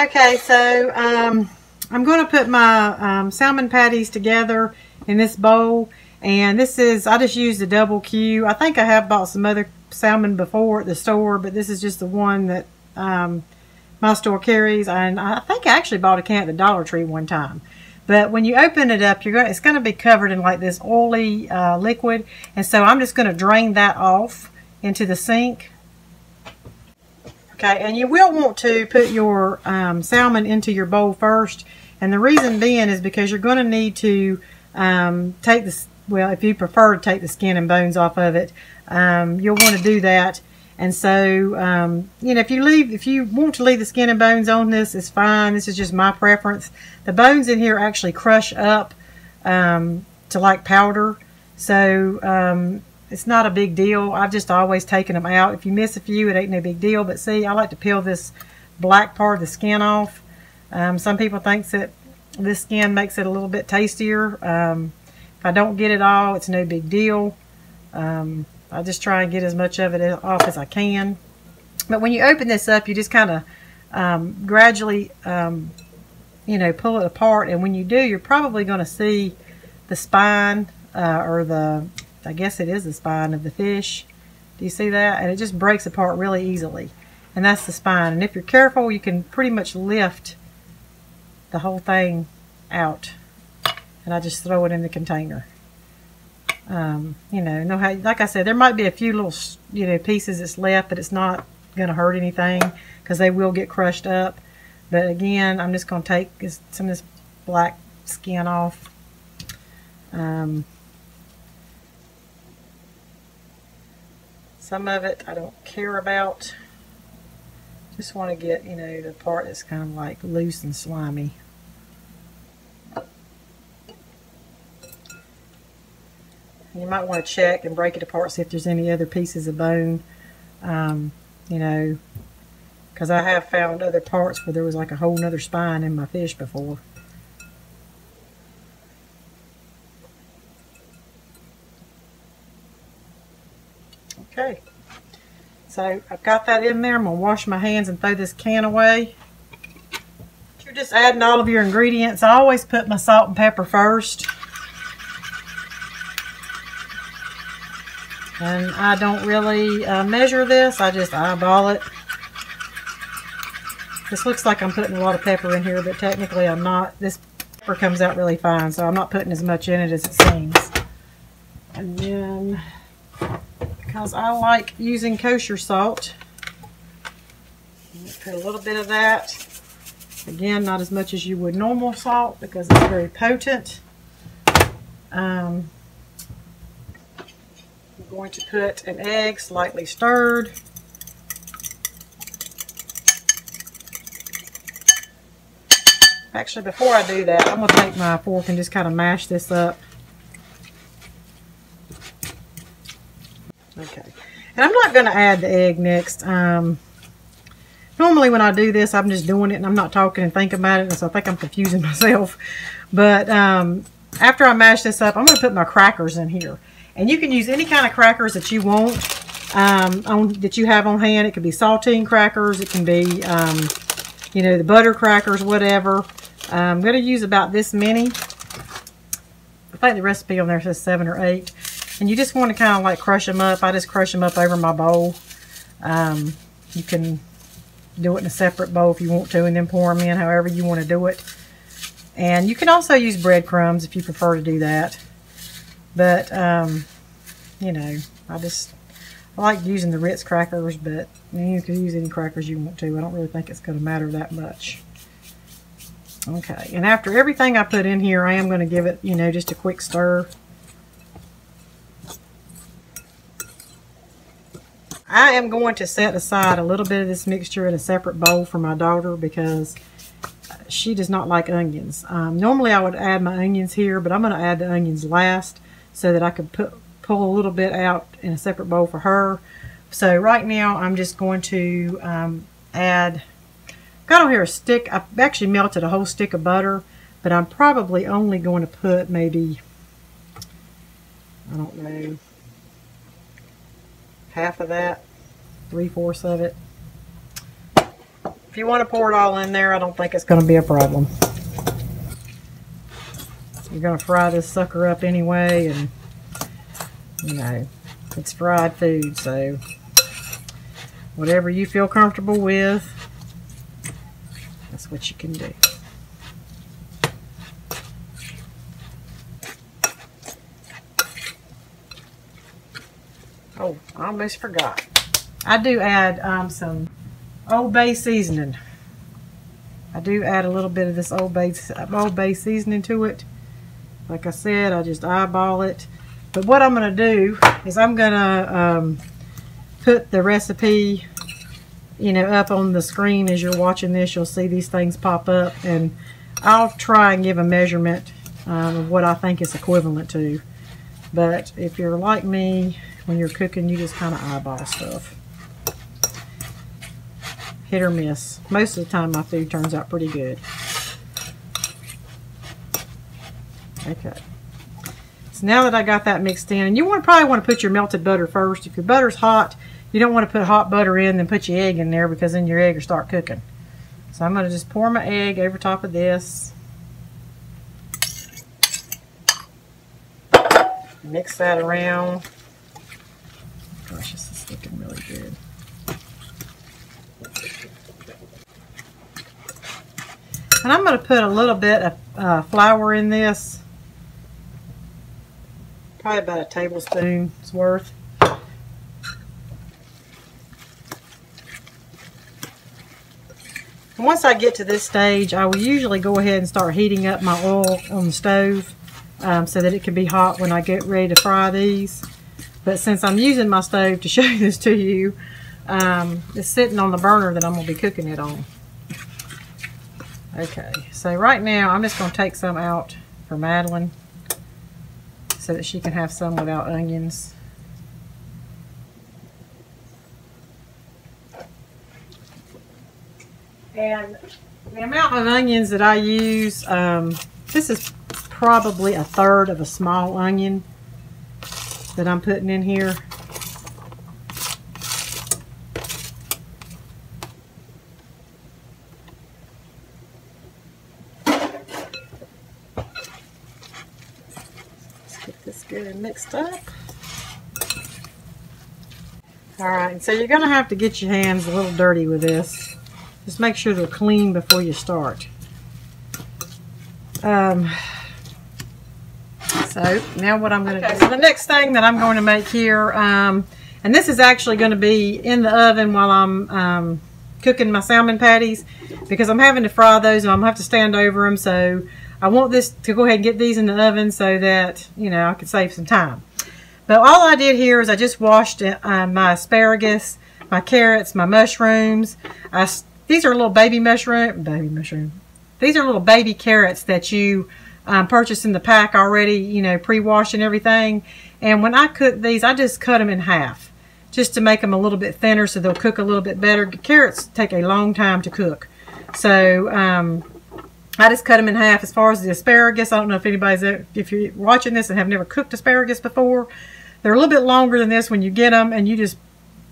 Okay, so I'm going to put my salmon patties together in this bowl. And this is, I just used the double Q. I think I have bought some other salmon before at the store, but this is just the one that my store carries. And I think I actually bought a can at the Dollar Tree one time. But when you open it up, it's going to be covered in like this oily liquid. And so I'm just going to drain that off into the sink. Okay, and you will want to put your salmon into your bowl first. And the reason being is because you're going to need to take this. Well, if you prefer to take the skin and bones off of it, you'll want to do that. And so, you know, if you want to leave the skin and bones on this, it's fine. This is just my preference. The bones in here actually crush up to like powder. So, it's not a big deal. I've just always taken them out. If you miss a few, it ain't no big deal. But see, I like to peel this black part of the skin off. Some people think that this skin makes it a little bit tastier. If I don't get it all, it's no big deal. I just try and get as much of it off as I can. But when you open this up, you just kind of gradually, you know, pull it apart. And when you do, you're probably going to see the spine or the, I guess it is the spine of the fish. Do you see that? And it just breaks apart really easily. And that's the spine. And if you're careful, you can pretty much lift the whole thing out. And I just throw it in the container. You know how, like I said, there might be a few little, you know, pieces that's left, but it's not going to hurt anything because they will get crushed up. But again, I'm just going to take some of this black skin off. Some of it I don't care about. Just want to get, you know, the part that's kind of like loose and slimy. You might want to check and break it apart, see if there's any other pieces of bone, you know, because I have found other parts where there was like a whole nother spine in my fish before. Okay, so I've got that in there. I'm going to wash my hands and throw this can away. You're just adding all of your ingredients. I always put my salt and pepper first. And I don't really measure this. I just eyeball it. This looks like I'm putting a lot of pepper in here, but technically I'm not. This pepper comes out really fine, so I'm not putting as much in it as it seems. And then, because I like using kosher salt, put a little bit of that. Again, not as much as you would normal salt because it's very potent. I'm going to put an egg slightly stirred. Actually, before I do that, I'm going to take my fork and just kind of mash this up. Okay. And I'm not going to add the egg next. Normally when I do this, I'm just doing it and I'm not talking and thinking about it, and so I think I'm confusing myself. But after I mash this up, I'm going to put my crackers in here. And you can use any kind of crackers that you want, that you have on hand. It could be saltine crackers. It can be, you know, the butter crackers, whatever. I'm going to use about this many. I think the recipe on there says 7 or 8. And you just want to kind of like crush them up. I just crush them up over my bowl. You can do it in a separate bowl if you want to, and then pour them in however you want to do it. And you can also use breadcrumbs if you prefer to do that. But, you know, I like using the Ritz crackers, but you can use any crackers you want to. I don't really think it's going to matter that much. Okay, and after everything I put in here, I am going to give it, you know, just a quick stir. I am going to set aside a little bit of this mixture in a separate bowl for my daughter because she does not like onions. Normally I would add my onions here, but I'm going to add the onions last so that I could pull a little bit out in a separate bowl for her. So right now I'm just going to add, got on here a stick, I've actually melted a whole stick of butter, but I'm probably only going to put maybe, I don't know, half of that, 3/4 of it. If you want to pour it all in there, I don't think it's going to be a problem. You're going to fry this sucker up anyway, and you know, it's fried food, so whatever you feel comfortable with, that's what you can do. Oh, I almost forgot. I do add some Old Bay seasoning. I do add a little bit of this Old Bay seasoning to it. Like I said, I just eyeball it. But what I'm going to do is I'm going to put the recipe, you know, up on the screen as you're watching this. You'll see these things pop up, and I'll try and give a measurement of what I think it's equivalent to. But if you're like me, when you're cooking, you just kind of eyeball stuff. Hit or miss. Most of the time my food turns out pretty good. Okay. So now that I got that mixed in, and you probably want to put your melted butter first. If your butter's hot, you don't want to put hot butter in, then put your egg in there, because then your egg will start cooking. So I'm going to just pour my egg over top of this. Mix that around. Gosh, this is looking really good. And I'm going to put a little bit of flour in this. Probably about a tablespoon's worth. And once I get to this stage, I will usually go ahead and start heating up my oil on the stove so that it can be hot when I get ready to fry these. But since I'm using my stove to show this to you, it's sitting on the burner that I'm going to be cooking it on. Okay, so right now I'm just going to take some out for Madeline so that she can have some without onions. And the amount of onions that I use, this is probably 1/3 of a small onion that I'm putting in here. Let's get this good and mixed up. Alright, so you're going to have to get your hands a little dirty with this. Just make sure they're clean before you start. So now what I'm going to do, so the next thing that I'm going to make here, and this is actually going to be in the oven while I'm cooking my salmon patties, because I'm having to fry those and I'm going to have to stand over them. So I want this to go ahead and get these in the oven so that, you know, I could save some time. But all I did here is I just washed my asparagus, my carrots, my mushrooms. These are little baby mushroom. These are little baby carrots that you purchased in the pack already, you know, pre-washed and everything. And when I cook these, I just cut them in half just to make them a little bit thinner so they'll cook a little bit better. Carrots take a long time to cook. So I just cut them in half. As far as the asparagus, I don't know if if you're watching this and have never cooked asparagus before, they're a little bit longer than this when you get them, and you just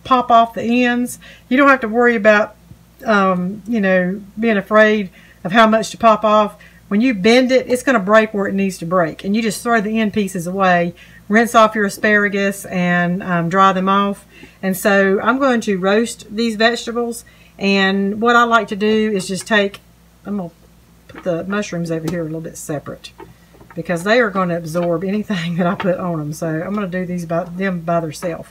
pop off the ends. You don't have to worry about you know, being afraid of how much to pop off. When you bend it, it's going to break where it needs to break, and you just throw the end pieces away, rinse off your asparagus, and dry them off. And so I'm going to roast these vegetables, and what I like to do is just I'm going to put the mushrooms over here a little bit separate, because they are going to absorb anything that I put on them. So I'm going to do these by themselves.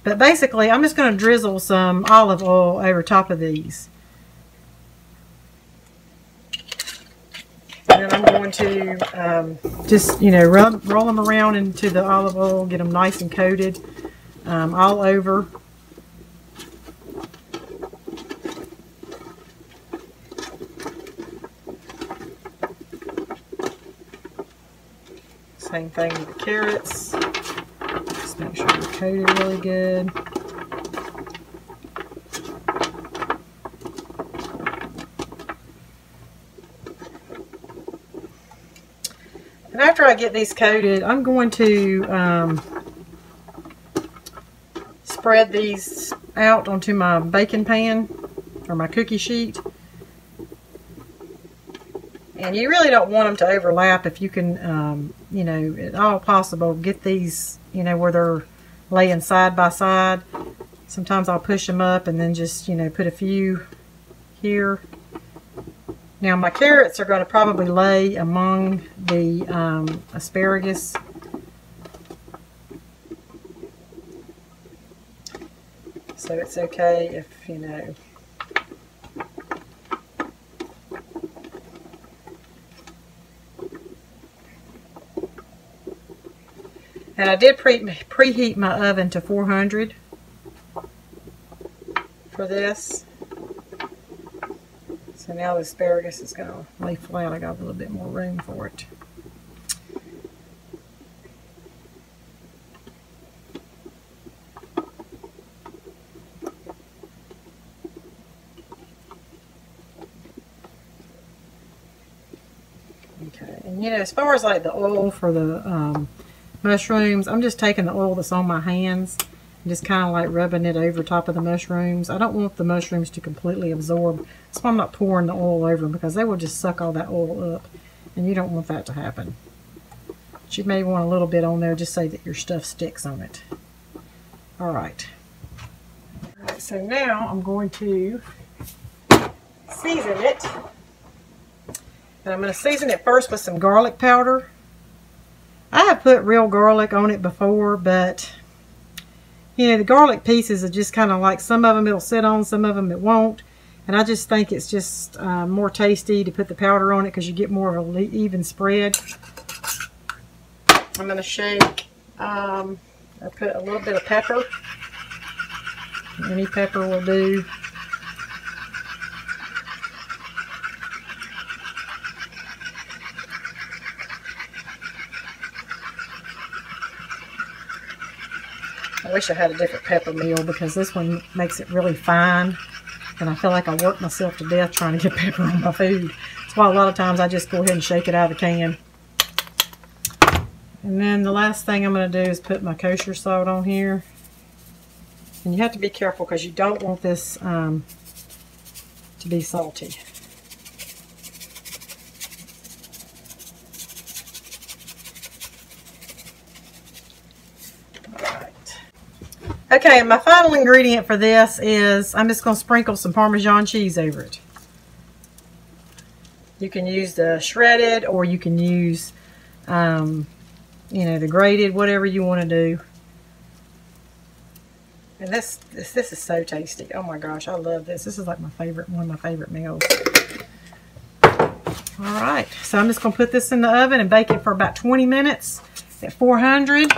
But basically, I'm just going to drizzle some olive oil over top of these. And then I'm going to just, you know, roll them around into the olive oil, get them nice and coated all over. Same thing with the carrots. Just make sure they're coated really good. And after I get these coated, I'm going to spread these out onto my baking pan or my cookie sheet. And you really don't want them to overlap if you can, you know, at all possible, get these, you know, where they're laying side by side. Sometimes I'll push them up and then just, you know, put a few here. Now my carrots are going to probably lay among the asparagus. So it's okay if, you know, and I did preheat my oven to 400 for this. So now the asparagus is going to lay flat. I got a little bit more room for it. Okay, and you know, as far as like the oil for the mushrooms, I'm just taking the oil that's on my hands and just kind of like rubbing it over top of the mushrooms. I don't want the mushrooms to completely absorb. That's why I'm not pouring the oil over them, because they will just suck all that oil up, and you don't want that to happen. But you may want a little bit on there just so that your stuff sticks on it. Alright. Alright, so now I'm going to season it. And I'm going to season it first with some garlic powder. I have put real garlic on it before, but you know, the garlic pieces are just kind of like, some of them it'll sit on, some of them it won't. And I just think it's just more tasty to put the powder on it because you get more of an even spread. I'm going to shake. I put a little bit of pepper. Any pepper will do. I wish I had a different pepper meal, because this one makes it really fine, and I feel like I work myself to death trying to get pepper on my food. That's why a lot of times I just go ahead and shake it out of the can. And then the last thing I'm going to do is put my kosher salt on here. And you have to be careful because you don't want this to be salty. Okay, my final ingredient for this is, I'm just going to sprinkle some Parmesan cheese over it. You can use the shredded, or you can use, you know, the grated, whatever you want to do. And this is so tasty. Oh my gosh, I love this. This is like my favorite, one of my favorite meals. All right, so I'm just going to put this in the oven and bake it for about 20 minutes at 400.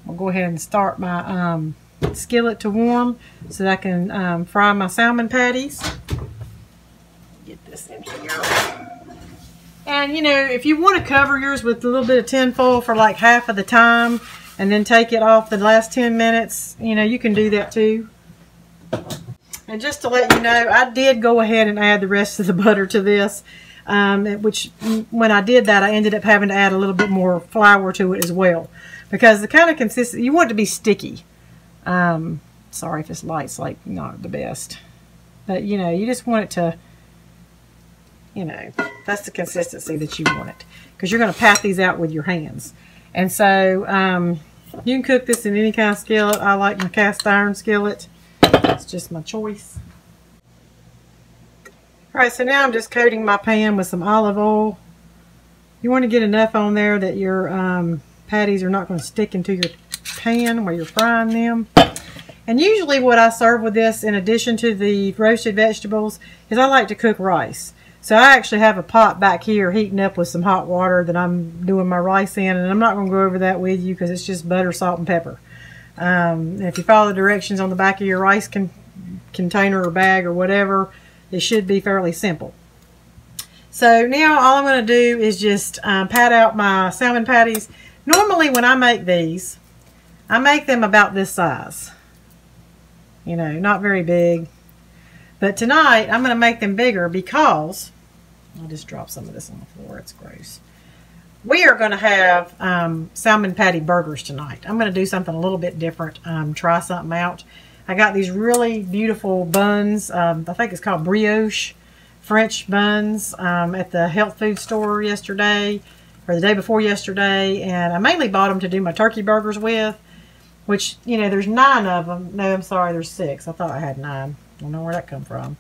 I'll go ahead and start my skillet to warm so that I can fry my salmon patties. Get this in here. And you know, if you want to cover yours with a little bit of tin foil for like half of the time and then take it off the last 10 minutes, you know, you can do that too. And just to let you know, I did go ahead and add the rest of the butter to this. Which, when I did that, I ended up having to add a little bit more flour to it as well. Because the kind of consistency, you want it to be sticky. Sorry if this light's like not the best. But you know, you just want it to, you know, that's the consistency that you want it. Because you're going to pat these out with your hands. And so, you can cook this in any kind of skillet. I like my cast iron skillet. It's just my choice. Alright, so now I'm just coating my pan with some olive oil. You want to get enough on there that your patties are not going to stick into your pan where you're frying them. And usually what I serve with this, in addition to the roasted vegetables, is I like to cook rice. So I actually have a pot back here heating up with some hot water that I'm doing my rice in. And I'm not going to go over that with you because it's just butter, salt, and pepper. If you follow the directions on the back of your rice container or bag or whatever, it should be fairly simple. So now all I'm going to do is just pat out my salmon patties. Normally when I make these, I make them about this size. You know, not very big. But tonight I'm going to make them bigger because, I'll just drop some of this on the floor, it's gross. We are going to have salmon patty burgers tonight. I'm going to do something a little bit different, try something out. I got these really beautiful buns. I think it's called brioche French buns at the health food store yesterday, or the day before yesterday, and I mainly bought them to do my turkey burgers with, which, you know, there's 9 of them. No, I'm sorry, there's 6. I thought I had 9. I don't know where that come from.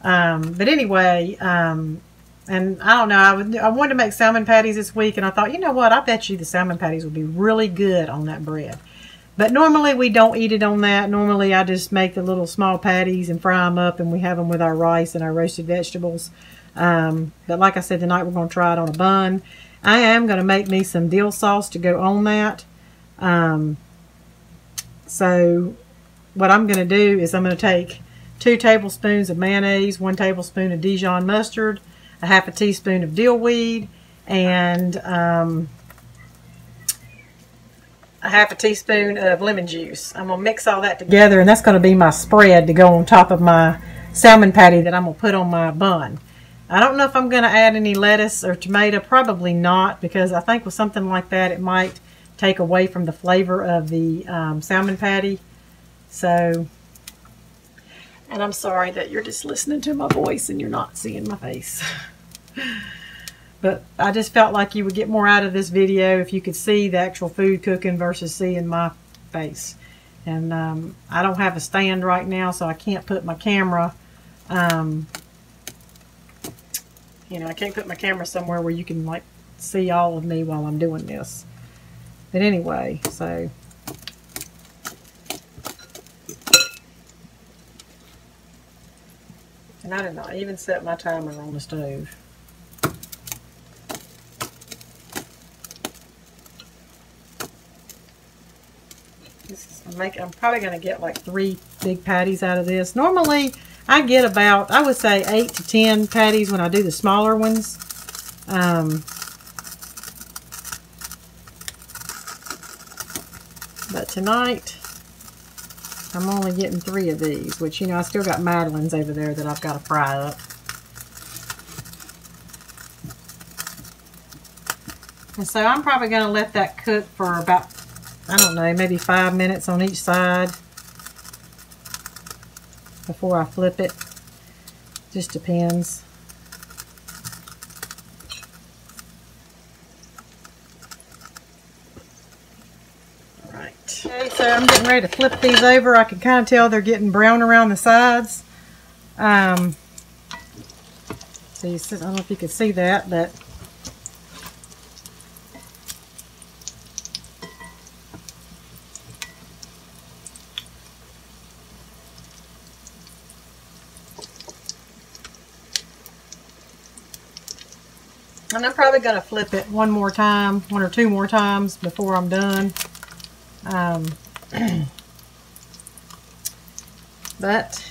But anyway, and I don't know, I wanted to make salmon patties this week, and I thought, you know what, I bet you the salmon patties would be really good on that bread. But normally we don't eat it on that. Normally I just make the little small patties and fry them up, and we have them with our rice and our roasted vegetables. But like I said, tonight we're going to try it on a bun. I am going to make me some dill sauce to go on that. So what I'm going to do is I'm going to take 2 tablespoons of mayonnaise, 1 tablespoon of Dijon mustard, a half a teaspoon of dill weed, and a half a teaspoon of lemon juice. I'm going to mix all that together, and that's going to be my spread to go on top of my salmon patty that I'm going to put on my bun. I don't know if I'm going to add any lettuce or tomato. Probably not, because I think with something like that it might take away from the flavor of the salmon patty. So, and I'm sorry that you're just listening to my voice and you're not seeing my face. But I just felt like you would get more out of this video if you could see the actual food cooking versus seeing my face. And I don't have a stand right now, so I can't put my camera, you know, I can't put my camera somewhere where you can like see all of me while I'm doing this. But anyway, so and I did not even set my timer on the stove. I'm probably going to get like 3 big patties out of this. Normally, I get about, I would say 8 to 10 patties when I do the smaller ones. But tonight, I'm only getting 3 of these, which, you know, I still got Madeline's over there that I've got to fry up. And so I'm probably going to let that cook for about, I don't know, maybe 5 minutes on each side before I flip it. Just depends. Alright. Okay, so I'm getting ready to flip these over. I can kind of tell they're getting brown around the sides. So I don't know if you can see that, but and I'm probably going to flip it one more time, 1 or 2 more times before I'm done. But,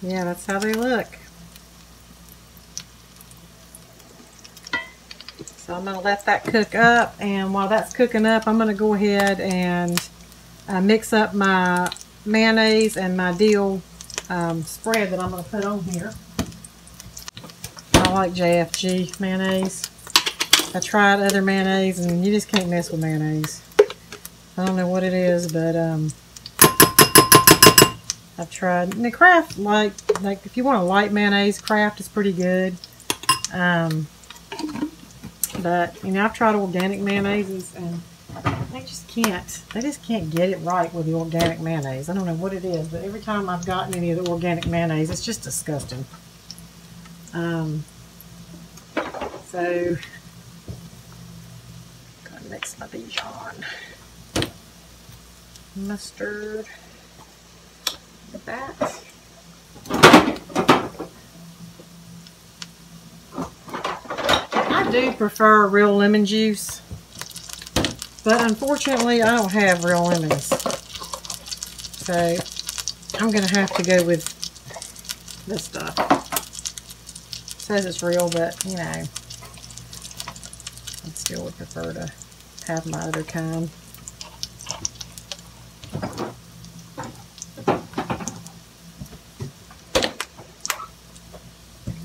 yeah, that's how they look. So I'm going to let that cook up, and while that's cooking up, I'm going to go ahead and mix up my mayonnaise and my dill spread that I'm going to put on here. I like JFG mayonnaise. I tried other mayonnaise, and you just can't mess with mayonnaise. I don't know what it is, but I've tried. And the Kraft, like if you want a light mayonnaise, Kraft is pretty good. But you know, I've tried organic mayonnaises, and they just can't get it right with the organic mayonnaise. I don't know what it is, but every time I've gotten any of the organic mayonnaise, it's just disgusting. So, gotta mix my Dijon mustard with that. I do prefer real lemon juice, but unfortunately I don't have real lemons. So, I'm gonna have to go with this stuff. It says it's real, but you know, I still would prefer to have my other kind.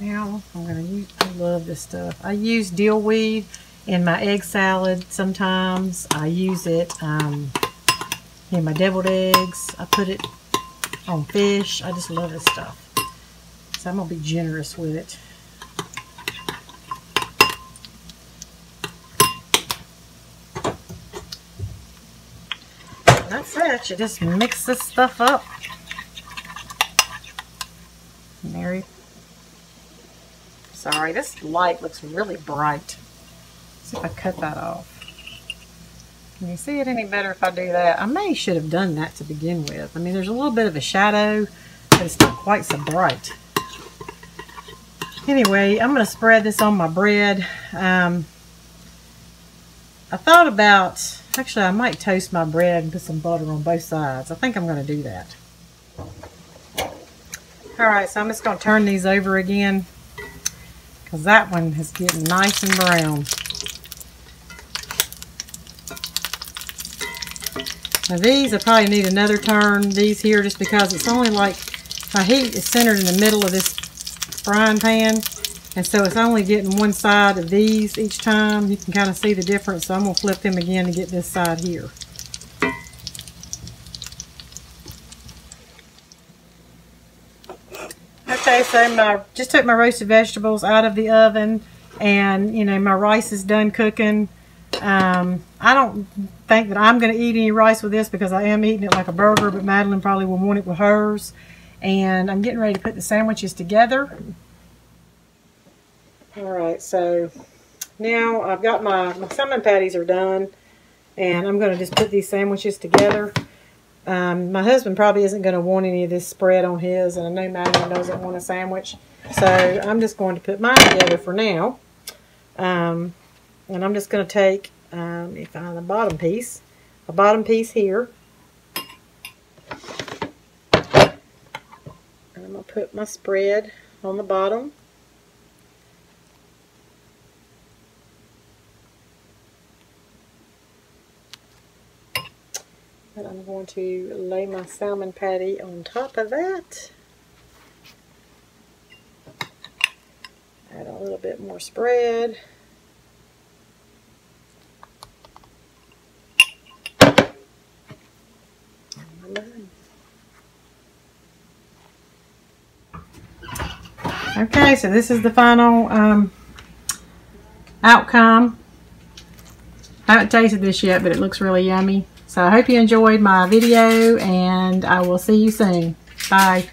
Now I'm going to use, I love this stuff. I use dill weed in my egg salad sometimes. I use it in my deviled eggs. I put it on fish. I just love this stuff. So I'm going to be generous with it. And that's it. You just mix this stuff up. Mary. Sorry, this light looks really bright. Let's see if I cut that off. Can you see it any better if I do that? I should have done that to begin with. I mean, there's a little bit of a shadow, but it's not quite so bright. Anyway, I'm going to spread this on my bread. I thought about, actually I might toast my bread and put some butter on both sides. I think I'm going to do that. Alright, so I'm just going to turn these over again, because that one is getting nice and brown. Now these I probably need another turn, these here, just because it's only like, my heat is centered in the middle of this frying pan, and so it's only getting one side of these each time. You can kind of see the difference, so I'm going to flip them again to get this side here. Okay, so I just took my roasted vegetables out of the oven, and you know, my rice is done cooking. I don't think that I'm going to eat any rice with this because I am eating it like a burger, but Madeline probably will want it with hers. And I'm getting ready to put the sandwiches together. Alright, so now I've got my salmon patties are done, and I'm going to just put these sandwiches together. My husband probably isn't going to want any of this spread on his, and I know Madeline doesn't want a sandwich. So I'm just going to put mine together for now. And I'm just going to take, let me find a bottom piece here. And I'm going to put my spread on the bottom. And I'm going to lay my salmon patty on top of that. Add a little bit more spread. Okay, so this is the final outcome. I haven't tasted this yet, but it looks really yummy. So I hope you enjoyed my video, and I will see you soon. Bye.